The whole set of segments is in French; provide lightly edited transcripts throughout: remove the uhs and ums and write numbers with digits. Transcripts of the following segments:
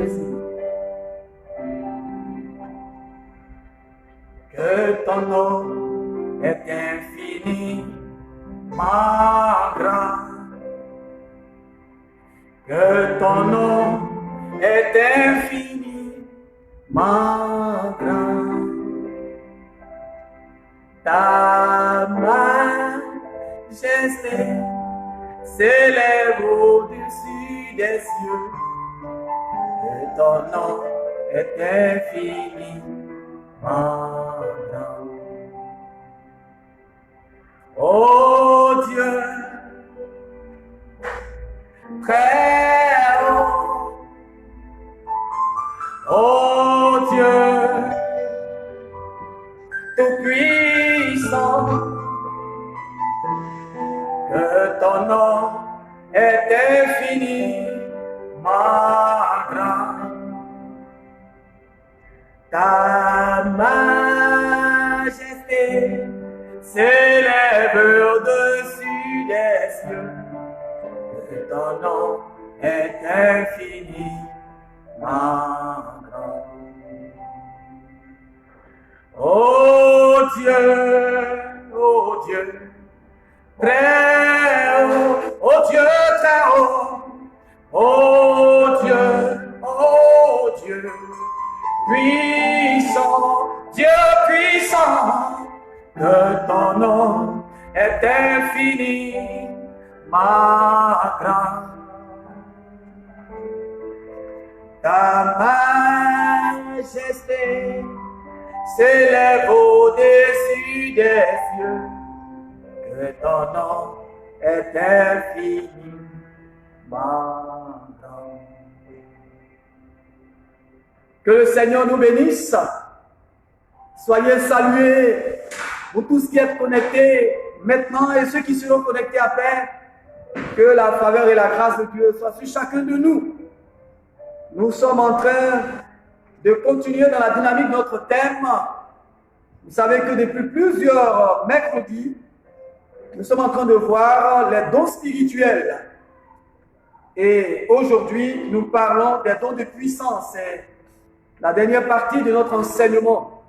Jésus. Que ton nom est infiniment grand. Que ton nom est infiniment grand. Ta majesté s'élève au-dessus des cieux. Que ton nom est infiniment grand. Oh Dieu, très haut. Oh Dieu, tout puissant, que ton nom est infiniment grand. Ta majesté s'élève au-dessus des cieux. Que ton nom est infiniment grand. Oh Dieu, très haut, oh Dieu, très haut, oh Dieu, puissant, Dieu puissant, que ton nom est infiniment grand. Ta majesté s'élève au-dessus des cieux, que ton nom est infiniment grand. Que le Seigneur nous bénisse. Soyez salués, vous tous qui êtes connectés maintenant et ceux qui seront connectés après. Que la faveur et la grâce de Dieu soient sur chacun de nous. Nous sommes en train de continuer dans la dynamique de notre thème. Vous savez que depuis plusieurs mercredis, nous sommes en train de voir les dons spirituels. Et aujourd'hui, nous parlons des dons de puissance. C'est la dernière partie de notre enseignement.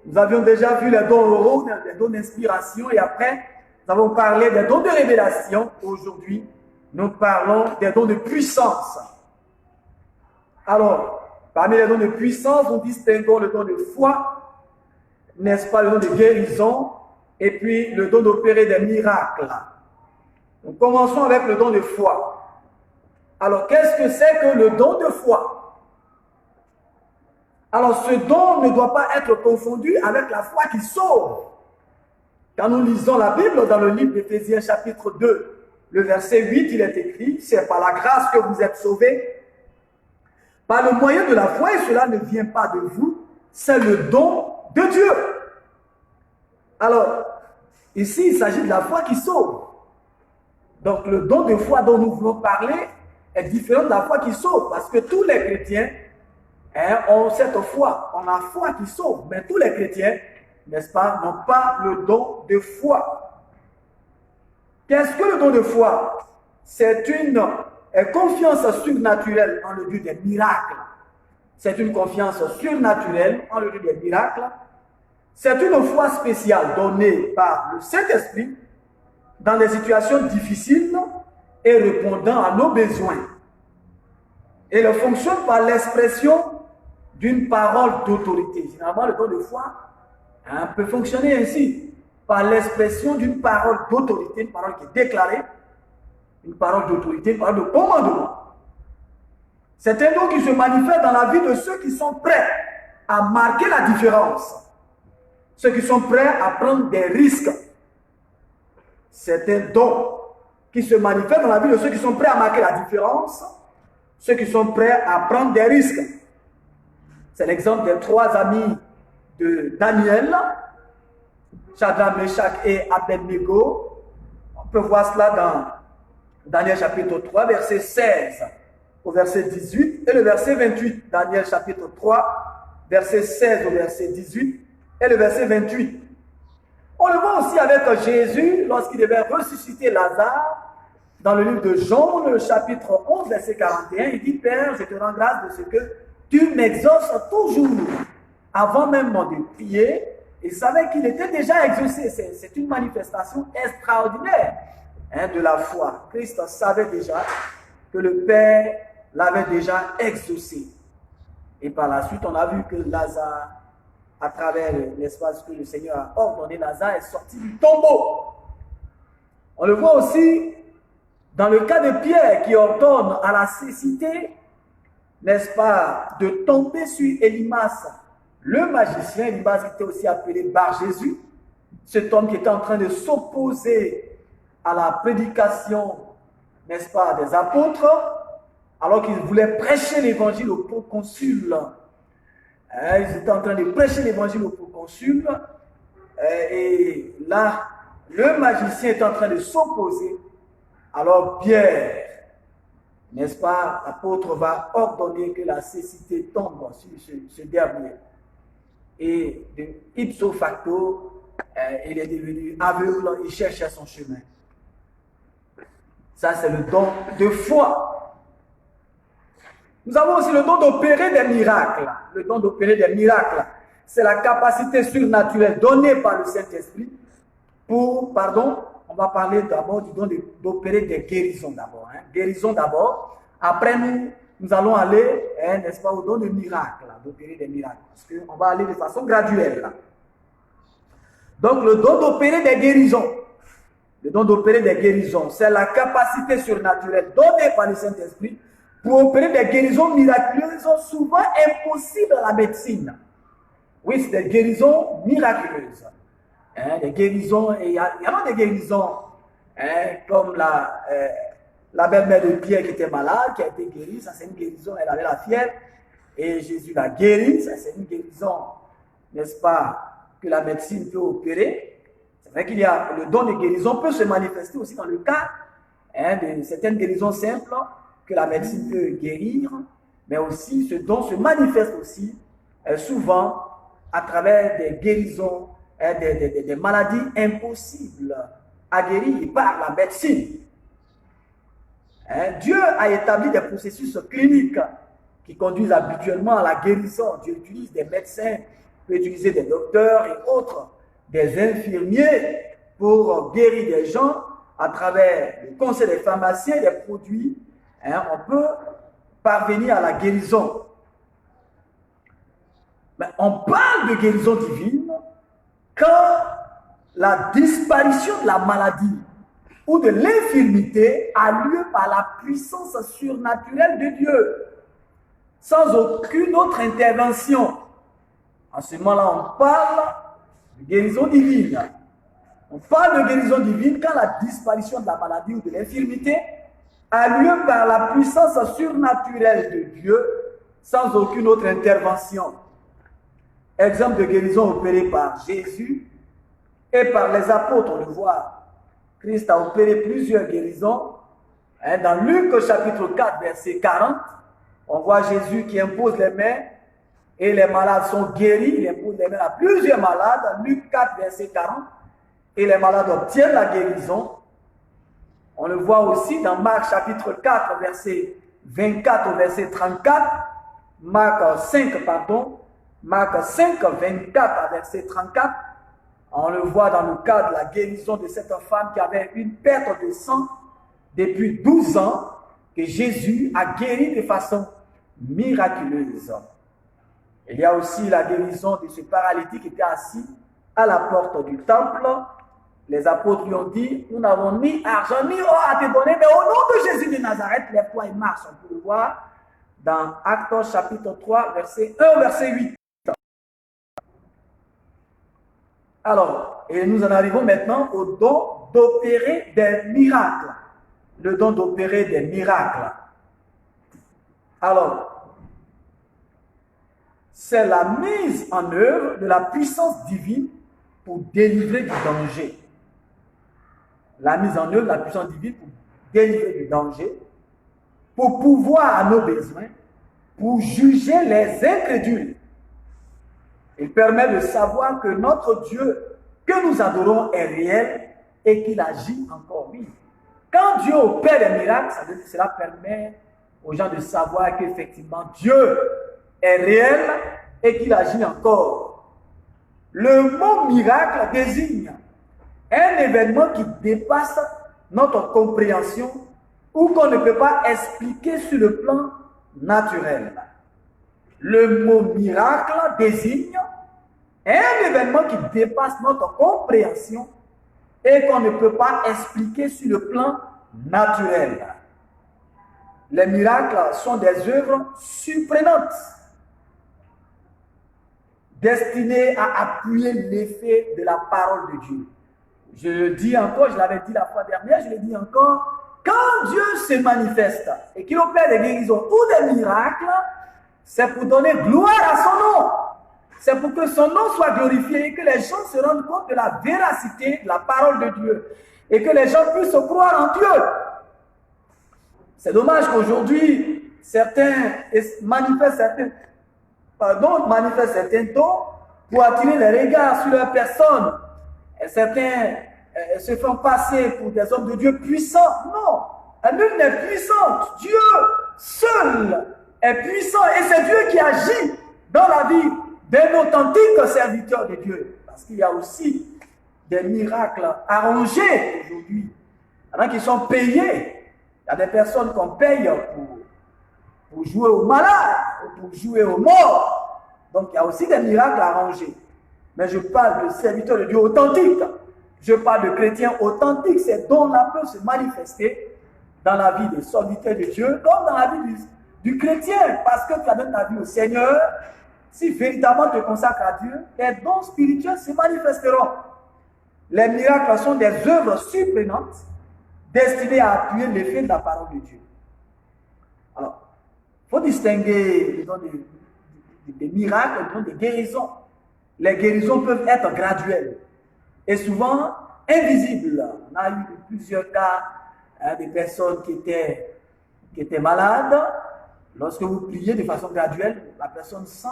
Nous avions déjà vu les dons oraux, les dons d'inspiration, et après, nous avons parlé des dons de révélation. Aujourd'hui, nous parlons des dons de puissance. Alors, parmi les dons de puissance, nous distinguons le don de foi, n'est-ce pas, le don de guérison, et puis le don d'opérer des miracles. Nous commençons avec le don de foi. Alors, qu'est-ce que c'est que le don de foi? Alors, ce don ne doit pas être confondu avec la foi qui sauve. Quand nous lisons la Bible dans le livre d'Éphésiens chapitre 2, le verset 8, il est écrit, c'est par la grâce que vous êtes sauvés, par le moyen de la foi, et cela ne vient pas de vous, c'est le don de Dieu. Alors, ici, il s'agit de la foi qui sauve. Donc, le don de foi dont nous voulons parler est différent de la foi qui sauve, parce que tous les chrétiens ont cette foi, on a foi qui sauve, mais tous les chrétiens, n'est-ce pas, n'ont pas le don de foi. Qu'est-ce que le don de foi? C'est une confiance surnaturelle en le Dieu des miracles. C'est une confiance surnaturelle en le Dieu des miracles. C'est une foi spéciale donnée par le Saint-Esprit dans des situations difficiles et répondant à nos besoins. Et elle fonctionne par l'expression d'une parole d'autorité. Généralement, le don de foi peut fonctionner ainsi, par l'expression d'une parole d'autorité, une parole qui est déclarée, une parole d'autorité, une parole de commandement. C'est un don qui se manifeste dans la vie de ceux qui sont prêts à marquer la différence, ceux qui sont prêts à prendre des risques. C'est un don qui se manifeste dans la vie de ceux qui sont prêts à marquer la différence, ceux qui sont prêts à prendre des risques. C'est l'exemple des trois amis de Daniel, Shadrach, Meshach et Abednego. On peut voir cela dans Daniel chapitre 3, verset 16 au verset 18 et le verset 28. Daniel chapitre 3, verset 16 au verset 18 et le verset 28. On le voit aussi avec Jésus lorsqu'il devait ressusciter Lazare Dans le livre de Jean, le chapitre 11, verset 41, il dit, Père, je te rends grâce de ce que tu m'exauces toujours. Avant même de prier, il savait qu'il était déjà exaucé. C'est une manifestation extraordinaire de la foi. Christ savait déjà que le Père l'avait déjà exaucé. Et par la suite, on a vu que Lazare, à travers l'espace que le Seigneur a ordonné, Lazare est sorti du tombeau. On le voit aussi dans le cas de Pierre qui ordonne à la cécité, n'est-ce pas, de tomber sur Élymas, le magicien. Élymas était aussi appelé Bar Jésus, cet homme qui était en train de s'opposer à la prédication, n'est-ce pas, des apôtres, alors qu'ils voulaient prêcher l'évangile au proconsul. Ils étaient en train de prêcher l'évangile au proconsul, et là, le magicien est en train de s'opposer. Alors Pierre, n'est-ce pas, l'apôtre va ordonner que la cécité tombe sur ce dernier. Et de ipso facto, il est devenu aveugle, il cherchait son chemin. Ça, c'est le don de foi. Nous avons aussi le don d'opérer des miracles. Le don d'opérer des miracles, c'est la capacité surnaturelle donnée par le Saint-Esprit pour, on va parler d'abord du don d'opérer des guérisons d'abord. Guérison d'abord. Après, nous allons aller, n'est-ce pas, au don de miracles, d'opérer des miracles. Parce qu'on va aller de façon graduelle. Là. Donc, le don d'opérer des guérisons. Le don d'opérer des guérisons, c'est la capacité surnaturelle donnée par le Saint-Esprit pour opérer des guérisons miraculeuses, souvent impossibles à la médecine. Oui, c'est des guérisons miraculeuses. Des guérisons, et il y a des guérisons, comme la belle-mère de Pierre qui était malade, qui a été guérie, ça c'est une guérison, elle avait la fièvre, et Jésus l'a guérie, ça c'est une guérison, n'est-ce pas, que la médecine peut opérer. C'est vrai qu'il y a, le don de guérison peut se manifester aussi dans le cas de certaines guérisons simples que la médecine peut guérir, mais aussi ce don se manifeste aussi souvent à travers des guérisons, des maladies impossibles à guérir par la médecine. Dieu a établi des processus cliniques qui conduisent habituellement à la guérison. Dieu utilise des médecins, peut utiliser des docteurs et autres, des infirmiers pour guérir des gens à travers le conseil des pharmaciens, des produits. On peut parvenir à la guérison. Mais on parle de guérison divine quand la disparition de la maladie ou de l'infirmité a lieu par la puissance surnaturelle de Dieu, sans aucune autre intervention. En ce moment-là, on parle de guérison divine. On parle de guérison divine quand la disparition de la maladie ou de l'infirmité a lieu par la puissance surnaturelle de Dieu, sans aucune autre intervention. Exemple de guérison opérée par Jésus et par les apôtres, on le voit. Christ a opéré plusieurs guérisons. Dans Luc chapitre 4, verset 40, on voit Jésus qui impose les mains et les malades sont guéris. Il impose les mains à plusieurs malades. Luc 4, verset 40, et les malades obtiennent la guérison. On le voit aussi dans Marc chapitre 4, verset 24 au verset 34. Marc 5, 24 à verset 34. On le voit dans le cas de la guérison de cette femme qui avait une perte de sang depuis 12 ans, que Jésus a guéri de façon miraculeuse. Il y a aussi la guérison de ce paralytique qui était assis à la porte du temple. Les apôtres lui ont dit, nous n'avons ni argent ni or à te donner, mais au nom de Jésus de Nazareth, lève-toi et marche. On peut le voir dans Actes chapitre 3, verset 1 au verset 8. Alors, et nous en arrivons maintenant au don d'opérer des miracles. Le don d'opérer des miracles. Alors, c'est la mise en œuvre de la puissance divine pour délivrer du danger. La mise en œuvre de la puissance divine pour délivrer du danger, pour pouvoir à nos besoins, pour juger les incrédules. Il permet de savoir que notre Dieu, que nous adorons, est réel et qu'il agit encore. Oui. quand Dieu opère des miracles, cela permet aux gens de savoir qu'effectivement Dieu est réel et qu'il agit encore. Le mot miracle désigne un événement qui dépasse notre compréhension ou qu'on ne peut pas expliquer sur le plan naturel. Le mot miracle désigne un événement qui dépasse notre compréhension et qu'on ne peut pas expliquer sur le plan naturel. Les miracles sont des œuvres surprenantes destinées à appuyer l'effet de la parole de Dieu. Je le dis encore, je l'avais dit la fois dernière, je le dis encore, quand Dieu se manifeste et qu'il opère des guérisons ou des miracles, c'est pour donner gloire à son nom. C'est pour que son nom soit glorifié et que les gens se rendent compte de la véracité de la parole de Dieu et que les gens puissent croire en Dieu. C'est dommage qu'aujourd'hui, certains manifestent certains dons pour attirer les regards sur leur personne. Et certains se font passer pour des hommes de Dieu puissants. Non, nul n'est puissant. Dieu seul est puissant et c'est Dieu qui agit dans la vie d'un authentique serviteur de Dieu. Parce qu'il y a aussi des miracles arrangés aujourd'hui. Il y en a qui sont payés. Il y a des personnes qu'on paye pour jouer aux malades ou pour jouer aux morts. Donc il y a aussi des miracles arrangés. Mais je parle de serviteurs de Dieu authentiques. Je parle de chrétiens authentiques. Ces dons-là peuvent se manifester dans la vie des serviteurs de Dieu comme dans la vie du chrétien. Parce que tu as donné ta vie au Seigneur. Si véritablement tu te consacres à Dieu, les dons spirituels se manifesteront. Les miracles sont des œuvres surprenantes destinées à appuyer l'effet de la parole de Dieu. Alors, il faut distinguer les dons des miracles et les dons des guérisons. Les guérisons peuvent être graduelles et souvent invisibles. On a eu plusieurs cas de personnes qui étaient malades. Lorsque vous priez de façon graduelle, la personne sent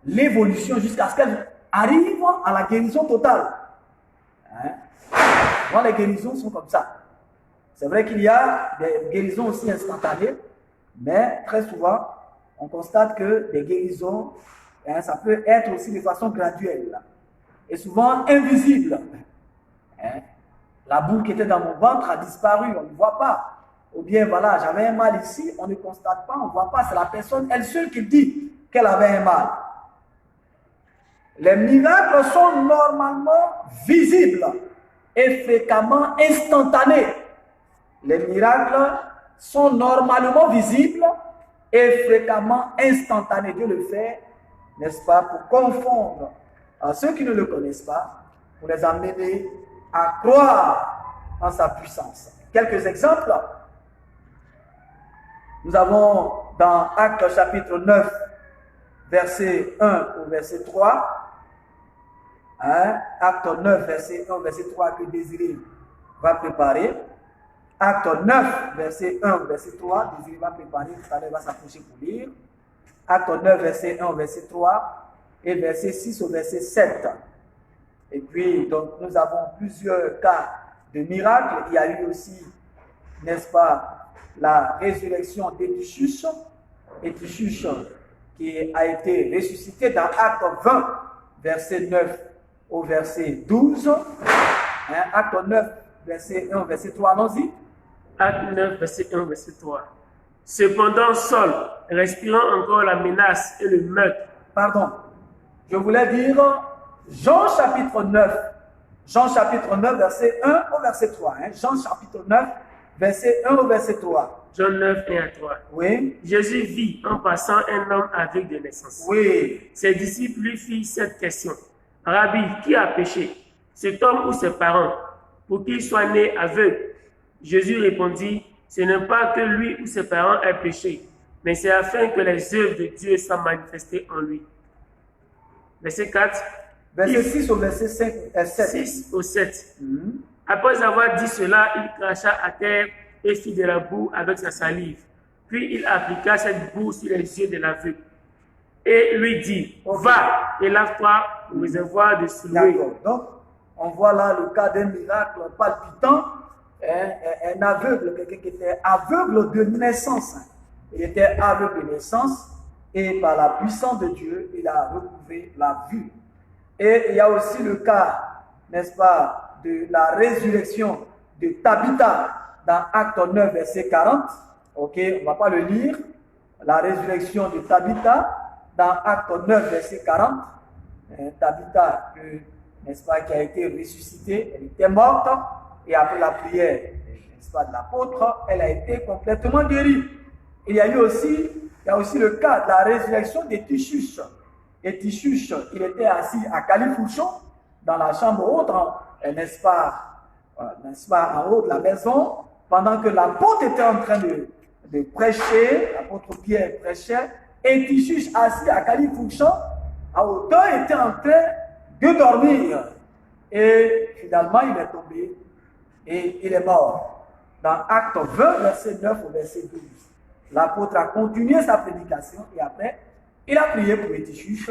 l'évolution jusqu'à ce qu'elle arrive à la guérison totale. Moi, les guérisons sont comme ça. C'est vrai qu'il y a des guérisons aussi instantanées, mais très souvent, on constate que des guérisons, ça peut être aussi de façon graduelle et souvent invisible. La boule qui était dans mon ventre a disparu, on ne voit pas. Ou bien voilà, j'avais un mal ici, on ne constate pas, on ne voit pas, c'est la personne elle seule qui dit qu'elle avait un mal. Les miracles sont normalement visibles et fréquemment instantanés. Les miracles sont normalement visibles et fréquemment instantanés. Dieu le fait, n'est-ce pas, pour confondre ceux qui ne le connaissent pas, pour les amener à croire en sa puissance. Quelques exemples. Nous avons dans Actes chapitre 9, verset 1 au verset 3, Acte 9, verset 1, verset 3 que Désiré va préparer. Acte 9, verset 1, verset 3, Désiré va préparer, tout à l'heure va s'approcher pour lire. Acte 9, verset 1, verset 3 et verset 6 au verset 7. Et puis, donc, nous avons plusieurs cas de miracles. Il y a eu aussi, n'est-ce pas, la résurrection d'Étichus, qui a été ressuscité dans Acte 20, verset 9 au verset 12. Acte 9, verset 1, verset 3, allons-y. Acte 9, verset 1, verset 3. Cependant, Saul, respirant encore la menace et le meurtre. Pardon, je voulais dire Jean chapitre 9. Jean chapitre 9, verset 1 au verset 3. Jean chapitre 9, verset 1 au verset 3. Jean 9, 1 à 3. Oui. Jésus vit en passant un homme aveugle de naissance. Oui. Ses disciples lui firent cette question. Rabbi, qui a péché, cet homme ou ses parents, pour qu'il soit né aveugle? Jésus répondit, ce n'est pas que lui ou ses parents aient péché, mais c'est afin que les œuvres de Dieu soient manifestées en lui. Verset 4. Verset 6 au verset 7. 6 au 7. Après avoir dit cela, il cracha à terre et fit de la boue avec sa salive. Puis il appliqua cette boue sur les yeux de l'aveugle et lui dit, va et lave-toi au réservoir de Siloé. Donc, on voit là le cas d'un miracle palpitant un aveugle, quelqu'un qui était aveugle de naissance. Il était aveugle de naissance et par la puissance de Dieu, il a retrouvé la vue. Et il y a aussi le cas, n'est-ce pas, de la résurrection de Tabitha dans Acte 9, verset 40. Ok, on ne va pas le lire. La résurrection de Tabitha dans Acte 9, verset 40. Tabitha, n'est-ce pas, qui a été ressuscitée, elle était morte, et après la prière, n'est-ce pas, de l'apôtre, elle a été complètement guérie. Il y a aussi le cas de la résurrection de Tychus. Et Tychus, il était assis à Califourchon, dans la chambre haute, n'est-ce pas, en haut de la maison, pendant que l'apôtre était en train de prêcher, l'apôtre Pierre prêchait, et Tychus, assis à Califourchon, à hauteur, était en train de dormir. Et finalement, il est tombé et il est mort. Dans Acte 20, verset 9 au verset 12. L'apôtre a continué sa prédication et après, il a prié pour Tychus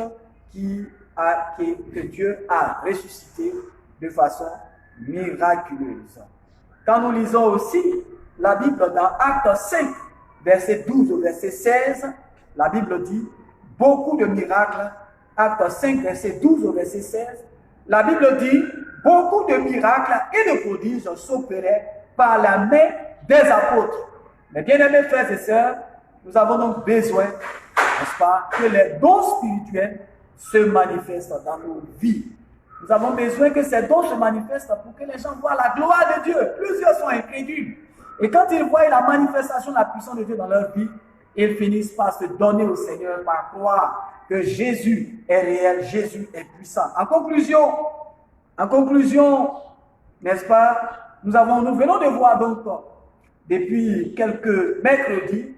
que Dieu a ressuscité de façon miraculeuse. Quand nous lisons aussi la Bible dans Acte 5, verset 12 au verset 16, la Bible dit beaucoup de miracles. Acte 5, verset 12 au verset 16, la Bible dit beaucoup de miracles et de prodiges s'opéraient par la main des apôtres. Mais bien aimés frères et sœurs, nous avons donc besoin, n'est-ce pas, que les dons spirituels se manifestent dans nos vies. Nous avons besoin que ces dons se manifestent pour que les gens voient la gloire de Dieu. Plusieurs sont incrédules. Et quand ils voient la manifestation de la puissance de Dieu dans leur vie, ils finissent par se donner au Seigneur, par croire que Jésus est réel, Jésus est puissant. En conclusion, n'est-ce pas, nous venons de voir donc, depuis quelques mercredis,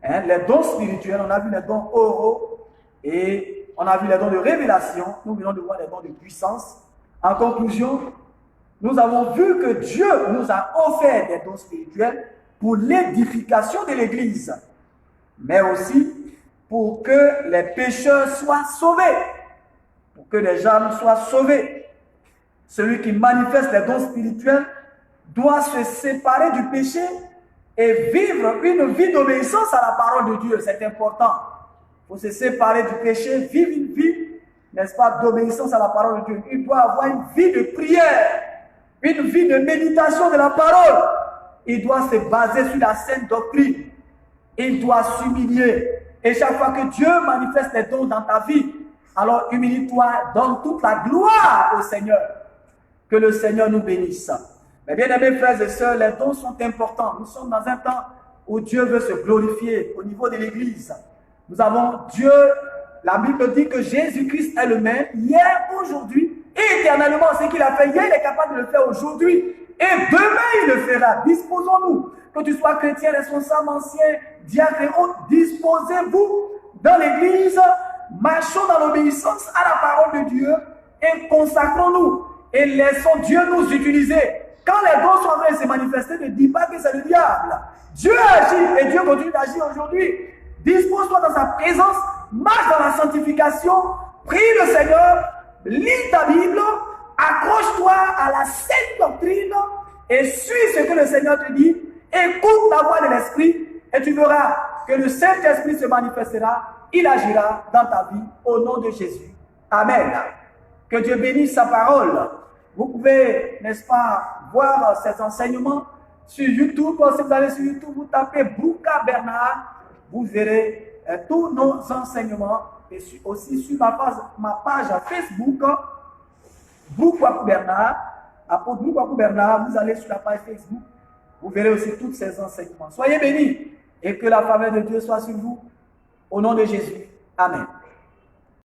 les dons spirituels, on a vu les dons oraux et on a vu les dons de révélation, nous venons de voir les dons de puissance. En conclusion, nous avons vu que Dieu nous a offert des dons spirituels pour l'édification de l'Église, mais aussi pour que les pécheurs soient sauvés, pour que les âmes soient sauvées. Celui qui manifeste les dons spirituels doit se séparer du péché et vivre une vie d'obéissance à la parole de Dieu. C'est important. Il faut se séparer du péché, vivre une vie, n'est-ce pas, d'obéissance à la parole de Dieu. Il doit avoir une vie de prière, une vie de méditation de la parole. Il doit se baser sur la sainte doctrine. Il doit s'humilier. Et chaque fois que Dieu manifeste les dons dans ta vie, alors humilie-toi, donne toute la gloire au Seigneur. Que le Seigneur nous bénisse. Mais bien aimés frères et sœurs, les dons sont importants. Nous sommes dans un temps où Dieu veut se glorifier au niveau de l'Église. Nous avons Dieu, la Bible dit que Jésus-Christ est le même, hier, aujourd'hui, et éternellement. Ce qu'il a fait hier, il est capable de le faire aujourd'hui. Et demain, il le fera. Disposons-nous. Que tu sois chrétien, responsable, ancien, diacre et autres, disposez-vous dans l'Église, marchons dans l'obéissance à la parole de Dieu et consacrons-nous et laissons Dieu nous utiliser. Quand les dons sont en train de se manifester, ne dis pas que c'est le diable. Dieu agit et Dieu continue d'agir aujourd'hui. Dispose-toi dans sa présence, marche dans la sanctification, prie le Seigneur, lis ta Bible, accroche-toi à la sainte doctrine et suis ce que le Seigneur te dit. Écoute la voix de l'Esprit et tu verras que le Saint-Esprit se manifestera, il agira dans ta vie au nom de Jésus. Amen. Que Dieu bénisse sa parole. Vous pouvez, n'est-ce pas, voir ces enseignements sur YouTube. Si vous allez sur YouTube, vous tapez Bouka Bernard, vous verrez tous nos enseignements et aussi sur ma page Facebook, Bouka Bernard. Apôtre Bouka Bernard, vous allez sur la page Facebook. Vous verrez aussi tous ces enseignements. Soyez bénis et que la faveur de Dieu soit sur vous. Au nom de Jésus. Amen.